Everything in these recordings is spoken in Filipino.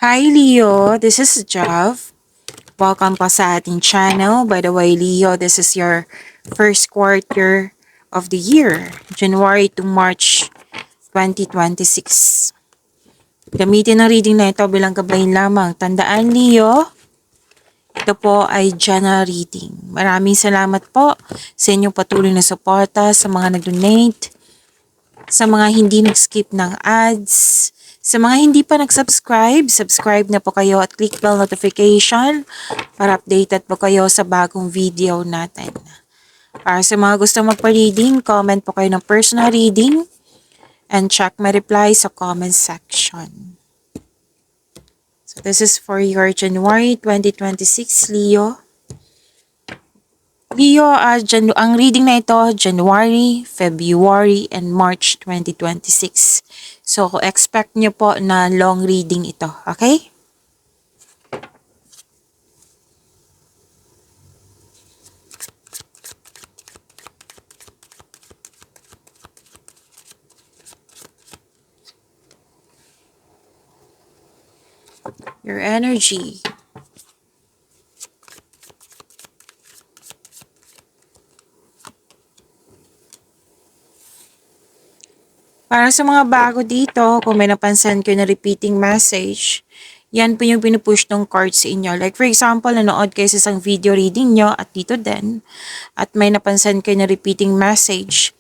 Hi Leo, this is Jav. Welcome pa sa ating channel. By the way, Leo, this is your first quarter of the year, January to March 2026. Gamitin ang reading na ito bilang gabay lamang. Tandaan, Leo, ito po ay general reading. Maraming salamat po sa inyong patuloy na suporta, sa mga nag-donate, sa mga hindi nag-skip ng ads, sa mga hindi pa nag-subscribe, subscribe na po kayo at click bell notification para updated po kayo sa bagong video natin. Para sa mga gusto magpa-reading, comment po kayo ng personal reading and check my reply sa comment section. So this is for your January 2026, Leo. Leo, ang reading na ito, January, February, and March 2026. So, expect nyo po na long reading ito, okay? Your energy. Para sa mga bago dito, kung may napansin kayo na repeating message, yan po yung pinupush ng card sa inyo. Like for example, nanood kayo sa isang video reading nyo at dito din, at may napansin kayo na repeating message,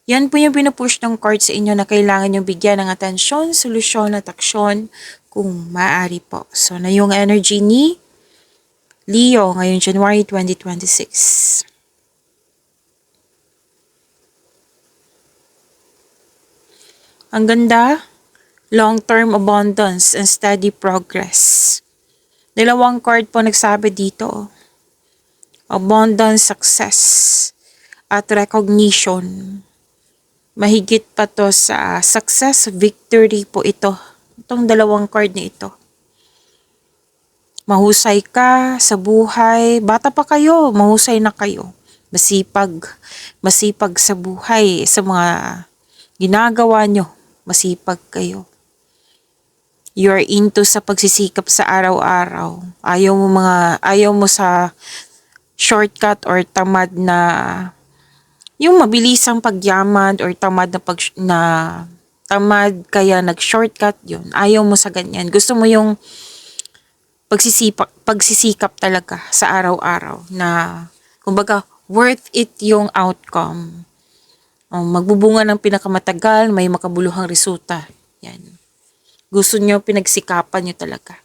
yan po yung pinupush ng card sa inyo na kailangan nyo bigyan ng atensyon, solusyon at aksyon kung maaari po. So, na yung energy ni Leo ngayong January 2026. Ang ganda, long-term abundance and steady progress. Dalawang card po nagsabi dito. Abundance, success, at recognition. Mahigit pa to sa success, victory po ito. Itong dalawang card na ito. Mahusay ka sa buhay. Bata pa kayo, mahusay na kayo. Masipag sa buhay, sa mga ginagawa nyo. Masipag kayo. You are into sa pagsisikap sa araw-araw. Ayaw mo sa shortcut or tamad na yung mabilisang pagyaman or tamad kaya nag-shortcut yun. Ayaw mo sa ganyan. Gusto mo yung pagsisikap talaga sa araw-araw na kumbaga worth it yung outcome. Magbubunga ng pinakamatagal, may makabuluhang resulta. Yan. Gusto nyo, pinagsikapan nyo talaga.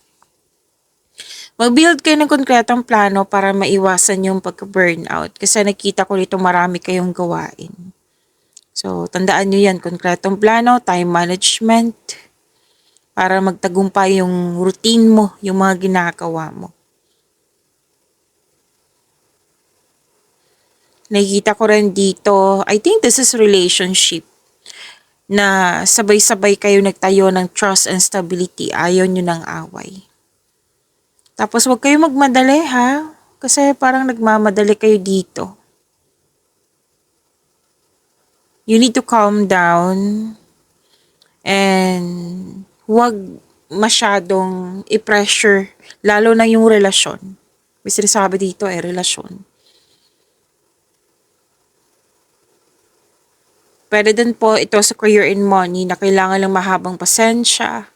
Mag-build kayo ng konkretong plano para maiwasan yung pagka-burnout. Kasi nakita ko dito marami kayong gawain. So, tandaan nyo yan. Konkretong plano, time management, para magtagumpay yung routine mo, yung mga ginagawa mo. Nakikita ko rin dito, I think this is relationship, na sabay-sabay kayo nagtayo ng trust and stability. Ayaw nyo ng away. Tapos huwag kayo magmadali ha, kasi parang nagmamadali kayo dito. You need to calm down and huwag masyadong i-pressure, lalo na yung relasyon. May sinasabi dito relasyon. Pwede din po ito sa career and money na kailangan ng mahabang pasensya.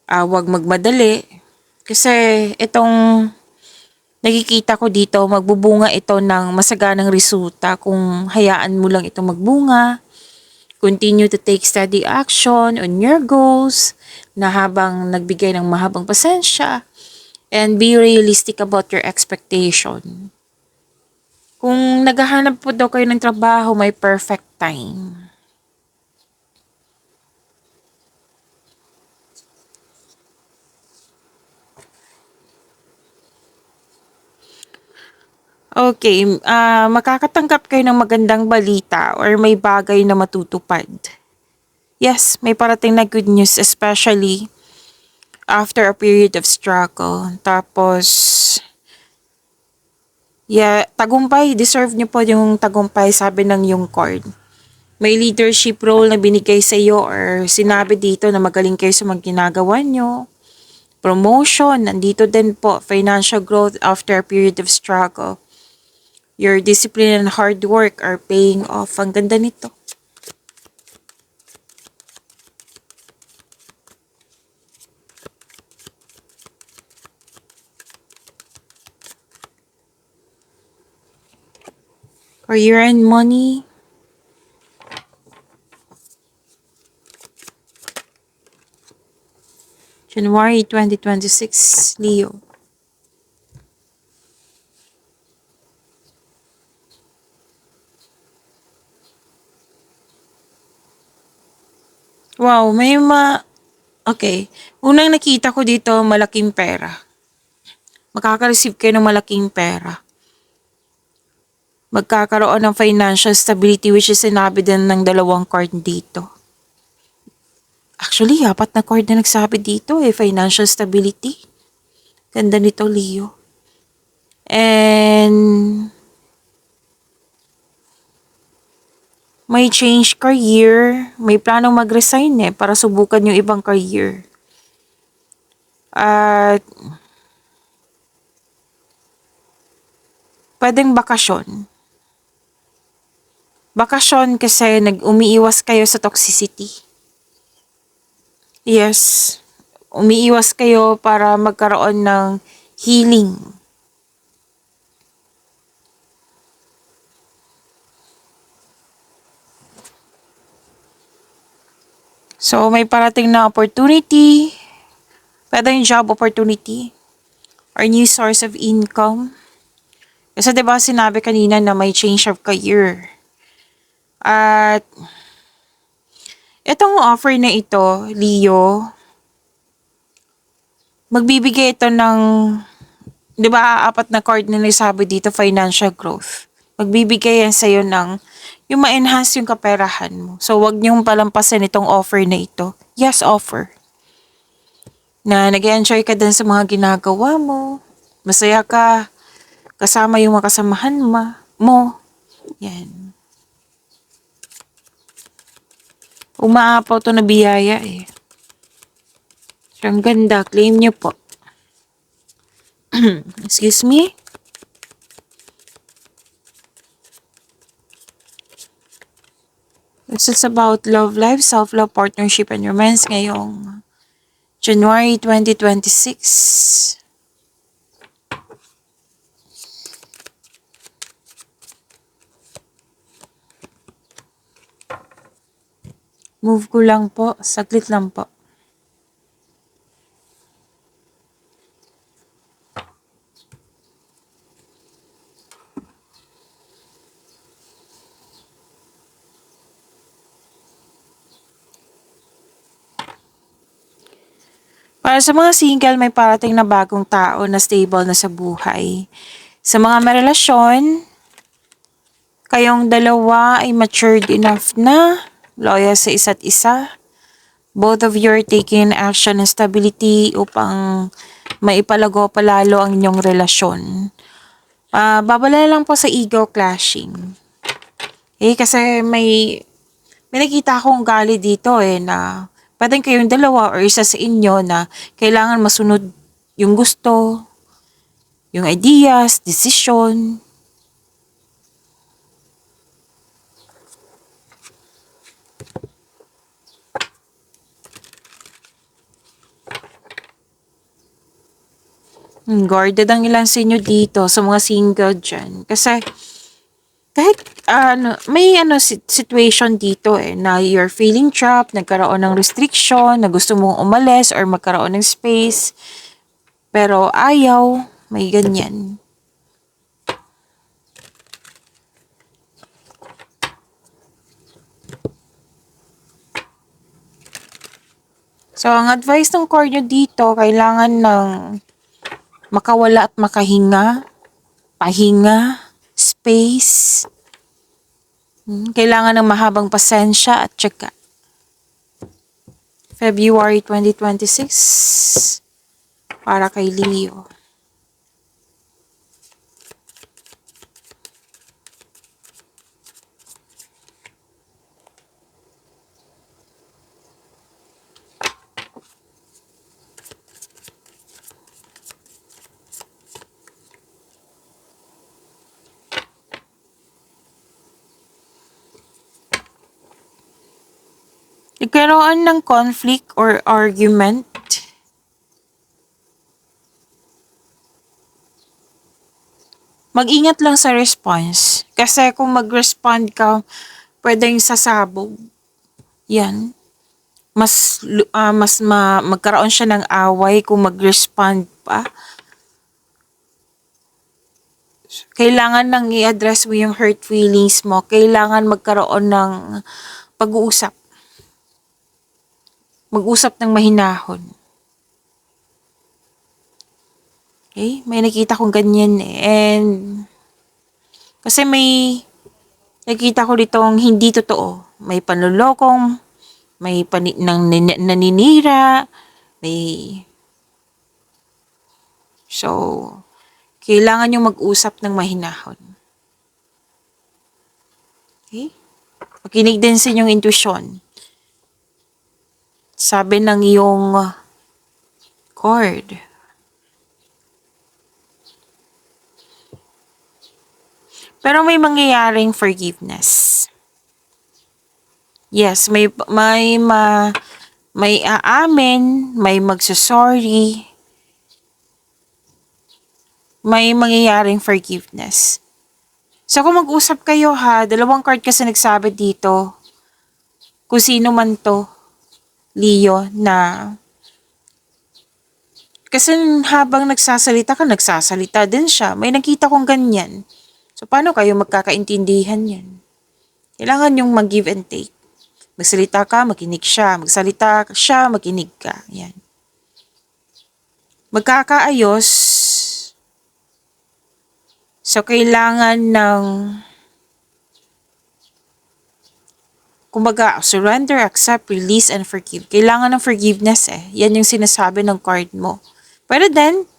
Huwag magmadali. Kasi itong nakikita ko dito, magbubunga ito ng masaganang resulta kung hayaan mo lang itong magbunga. Continue to take steady action on your goals na habang nagbigay ng mahabang pasensya. And be realistic about your expectation. Kung naghahanap po daw kayo ng trabaho, may perfect time. Okay, makakatanggap kayo ng magandang balita or may bagay na matutupad. Yes, may parating na good news, especially after a period of struggle. Tapos, tagumpay. Deserve nyo po yung tagumpay, sabi ng yung card. May leadership role na binigay sa iyo or sinabi dito na magaling kayo sa mga ginagawa nyo. Promotion, nandito din po. Financial growth after a period of struggle. Your discipline and hard work are paying off. Ang ganda nito. Career and money. January 2026, Leo. Wow, Okay. Unang nakita ko dito, malaking pera. Makaka-receive kayo ng malaking pera. Magkakaroon ng financial stability which is sinabi din ng dalawang card dito. Actually, apat na card na nagsabi dito financial stability. Ganda nito, Leo. And may change career, may planong mag-resign para subukan yung ibang career. At pwedeng bakasyon. Bakasyon kasi umiiwas kayo sa toxicity. Yes, umiiwas kayo para magkaroon ng healing. So, may parating na opportunity, pwedeng job opportunity, or new source of income. Kasi diba sinabi kanina na may change of career. At itong offer na ito, Leo, magbibigay ito ng, di ba, apat na card na nasabi dito, financial growth. Magbibigay yan sa'yo ng, yung ma-enhance yung kaperahan mo. So, wag niyong palampasin itong offer na ito. Yes, offer. Na nag-enjoy ka din sa mga ginagawa mo. Masaya ka. Kasama yung mga kasamahan mo. Yan. Umaapaw to na biyaya So, ang ganda. Claim niyo po. Excuse me? This is about love life, self-love, partnership, and romance ngayong January 2026. Move ko lang po. Saglit lang po. Para sa mga single, may parating na bagong tao na stable na sa buhay. Sa mga may relasyon, kayong dalawa ay matured enough na, loyal sa isa't isa. Both of you are taking action and stability upang maipalago palalo ang inyong relasyon. Babala lang po sa ego clashing. Kasi may nakita akong gali dito na pwedeng kayong dalawa or isa sa inyo na kailangan masunod yung gusto, yung ideas, decision. Guarded ang ilan sa inyo dito sa mga single dyan. Kasi kahit may situation dito na you're feeling trapped, nagkaroon ng restriction, na gusto mong umalis or magkaroon ng space, pero ayaw, may ganyan. So, ang advice ng core nyo dito, kailangan ng makawala at makahinga, pahinga, space. Kailangan ng mahabang pasensya at tsaka. February 2026 para kay Leo. magkaroon ng conflict or argument. Mag-ingat lang sa response. Kasi kung mag-respond ka, pwedeng sasabog. Yan. Magkaroon siya ng away kung mag-respond pa. Kailangan nang i-address mo yung hurt feelings mo. Kailangan magkaroon ng pag-uusap. Mag-usap ng mahinahon. Okay? May nakita kong ganyan eh. And kasi may nakita ko ditong hindi totoo. May panlolokong, may naninira, may... So, kailangan yung mag-usap ng mahinahon. Okay? Makinig din sa inyong intuition. Sabi ng iyong card. Pero may mangyayaring forgiveness. Yes, may aamin, may magsasorry, may mangyayaring forgiveness. So kung mag-usap kayo ha, dalawang card kasi nagsabi dito, kung sino man to, Leo, na kasi habang nagsasalita ka, nagsasalita din siya. May nakita kong ganyan. So paano kayo magkakaintindihan yan? Kailangan yung mag-give and take. Magsalita ka, makinig siya. Magsalita siya, makinig ka. Yan. Magkakaayos. So, kailangan ng kumbaga, surrender, accept, release, and forgive. Kailangan ng forgiveness eh. Yan yung sinasabi ng card mo. Pero then,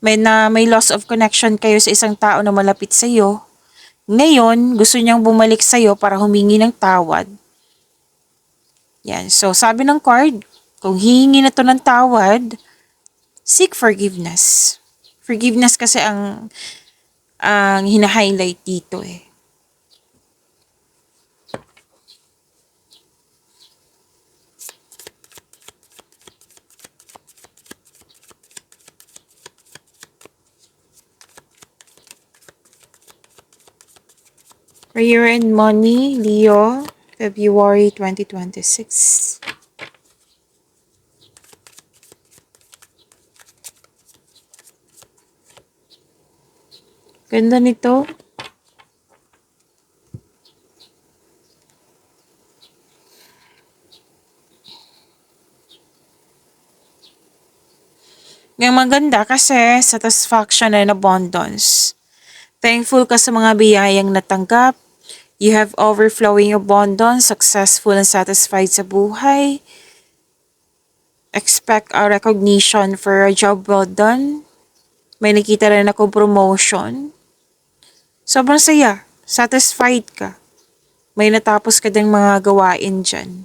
may loss of connection kayo sa isang tao na malapit sa iyo. Ngayon, gusto niyang bumalik sa iyo para humingi ng tawad. Yan. So, sabi ng card, kung hihingi na to ng tawad, seek forgiveness. Forgiveness kasi ang hina-highlight dito eh. Career and money, Leo, February 2026. Ganda nito. Yung maganda kasi satisfaction and abundance. Thankful ka sa mga biyayang natanggap. You have overflowing abundance, successful and satisfied sa buhay. Expect a recognition for a job well done. May nakita rin ako promotion. Sobrang saya. Satisfied ka. May natapos ka ding mga gawain dyan.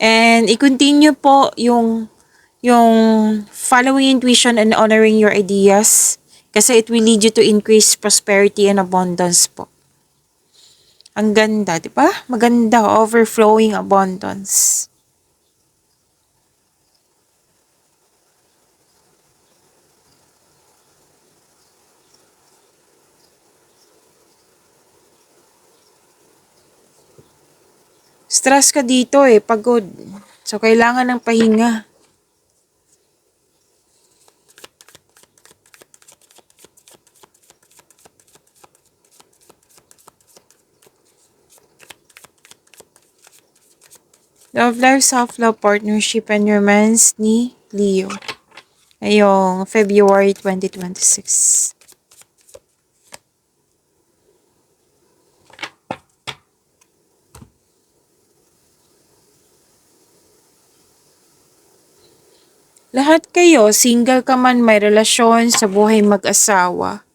And i-continue po yung following intuition and honoring your ideas kasi it will lead you to increase prosperity and abundance po. Ang ganda, di ba? Maganda, overflowing abundance. Stress ka dito eh, pagod. So, kailangan ng pahinga. Love life, self-love, partnership, and romance ni Leo. Ngayong February 2026. Lahat kayo, single ka man, may relasyon sa buhay mag-asawa.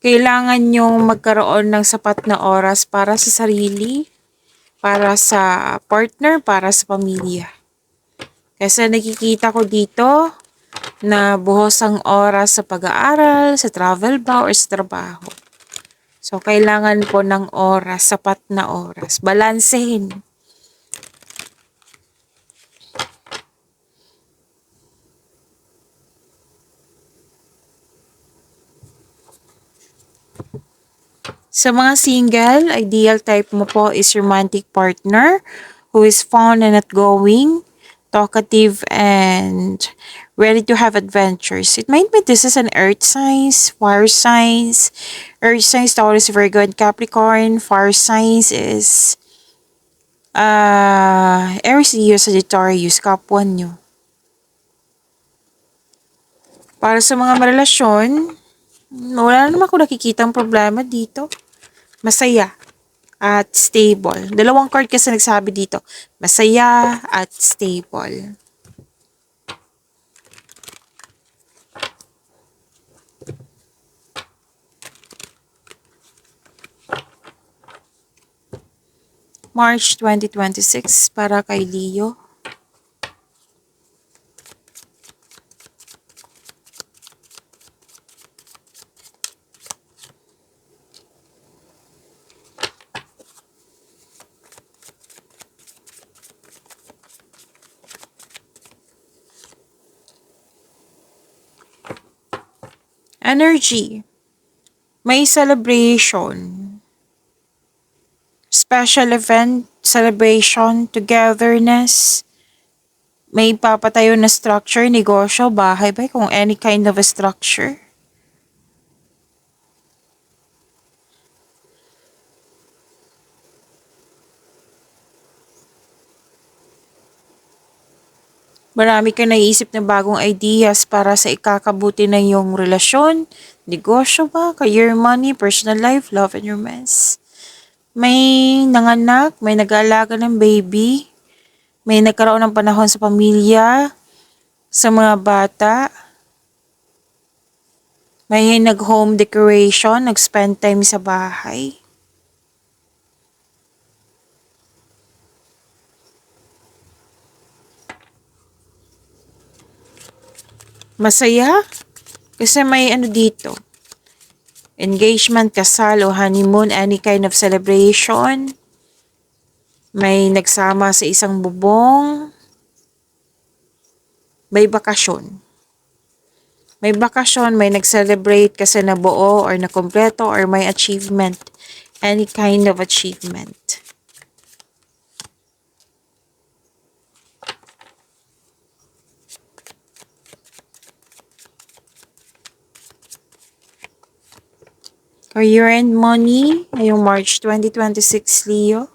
Kailangan nyong magkaroon ng sapat na oras para sa sarili, para sa partner, para sa pamilya. Kasi nakikita ko dito na buhos ang oras sa pag-aaral, sa travel ba, or sa trabaho. So, kailangan po ng oras, sapat na oras. Balansehin. Sa mga single, ideal type mo po is romantic partner who is fun and outgoing, talkative, and ready to have adventures. It might be this is an earth signs, fire signs. Earth signs, Taurus, Virgo, and Capricorn. Fire signs is Aries, Leo, Sagittarius, kapwa nyo. Para sa mga relasyon, wala naman ako nakikitang problema dito. Masaya at stable. Dalawang card kasi nagsabi dito. Masaya at stable. March 2026 para kay Leo. Energy. May celebration. Special event, celebration, togetherness. May papatayo na structure, negosyo, bahay ba? Kung any kind of a structure. Marami kang naisip na bagong ideas para sa ikakabuti ng iyong relasyon, negosyo ba, career, money, personal life, love, and romance. May nanganak, may nag-aalaga ng baby, may nagkaroon ng panahon sa pamilya, sa mga bata, may nag-home decoration, nag-spend time sa bahay. Masaya kasi may ano dito, engagement, kasal o honeymoon, any kind of celebration. May nagsama sa isang bubong. May bakasyon. May bakasyon, may nag-celebrate kasi nabuo or nakompleto or may achievement. Any kind of achievement. Career and money, ngayong March 2026, Leo.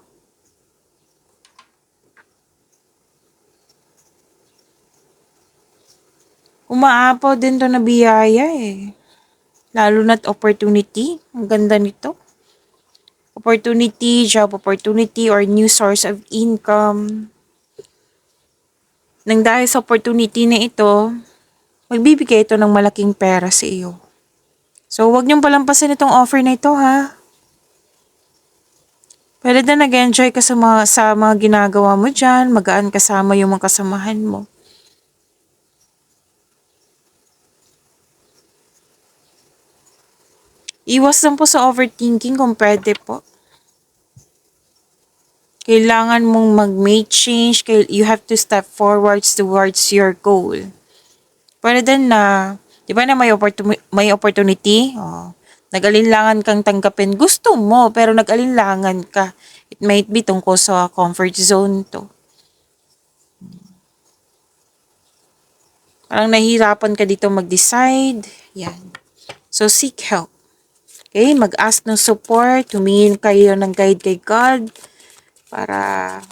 Umaapaw din to na biyaya eh. Lalo na't opportunity. Ang ganda nito. Opportunity, job opportunity, or new source of income. Nang dahil sa opportunity na ito, magbibigay ito ng malaking pera sa iyo. So, huwag niyong palampasin itong offer na ito, ha? Pwede na nag-enjoy ka sa mga ginagawa mo dyan, magaan kasama yung mga kasamahan mo. Iwas lang po sa overthinking kung pwede po. Kailangan mong mag-make change, you have to step forwards towards your goal. Pwede din na, di ba na may opportunity? Oh, nag-alinlangan kang tanggapin. Gusto mo, pero nag-alinlangan ka. It might be tungkol sa comfort zone to. Parang nahihirapan ka dito mag-decide. Yan. So, seek help. Okay? Mag-ask ng support. Tumingin kayo ng guide kay God. Para,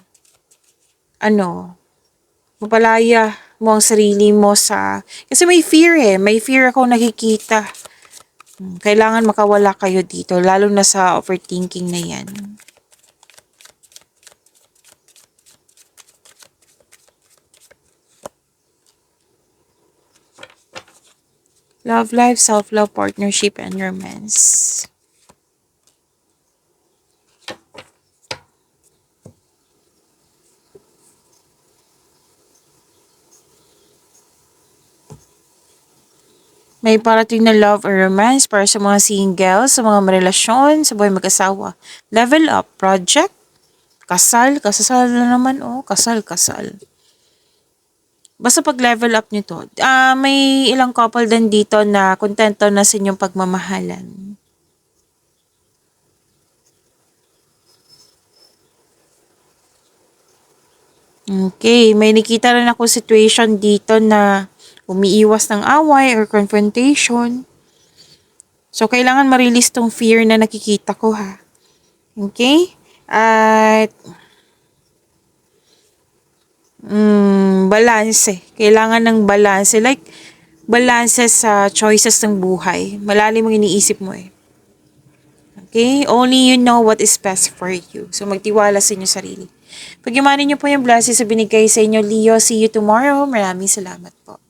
mapalaya mo ang sarili mo sa... Kasi may fear eh. May fear ako nakikita. Kailangan makawala kayo dito. Lalo na sa overthinking na yan. Love life, self-love, partnership, and romance. May parating na love or romance para sa mga single, sa mga marelasyon, sa buhay mag-asawa. Level up, project, kasal na naman, kasal. Basta pag level up nito, may ilang couple din dito na kontento na sa inyong pagmamahalan. Okay, may nakita rin ako situation dito na umiiwas ng away or confrontation. So, kailangan ma-release tong fear na nakikita ko ha. Okay? At balanse. Kailangan ng balanse. Like, balanse sa choices ng buhay. Malalim ang iniisip mo eh. Okay? Only you know what is best for you. So, magtiwala sa inyo sarili. Pagyamanin niyo po yung blessings sa binigay sa inyo, Leo. See you tomorrow. Maraming salamat po.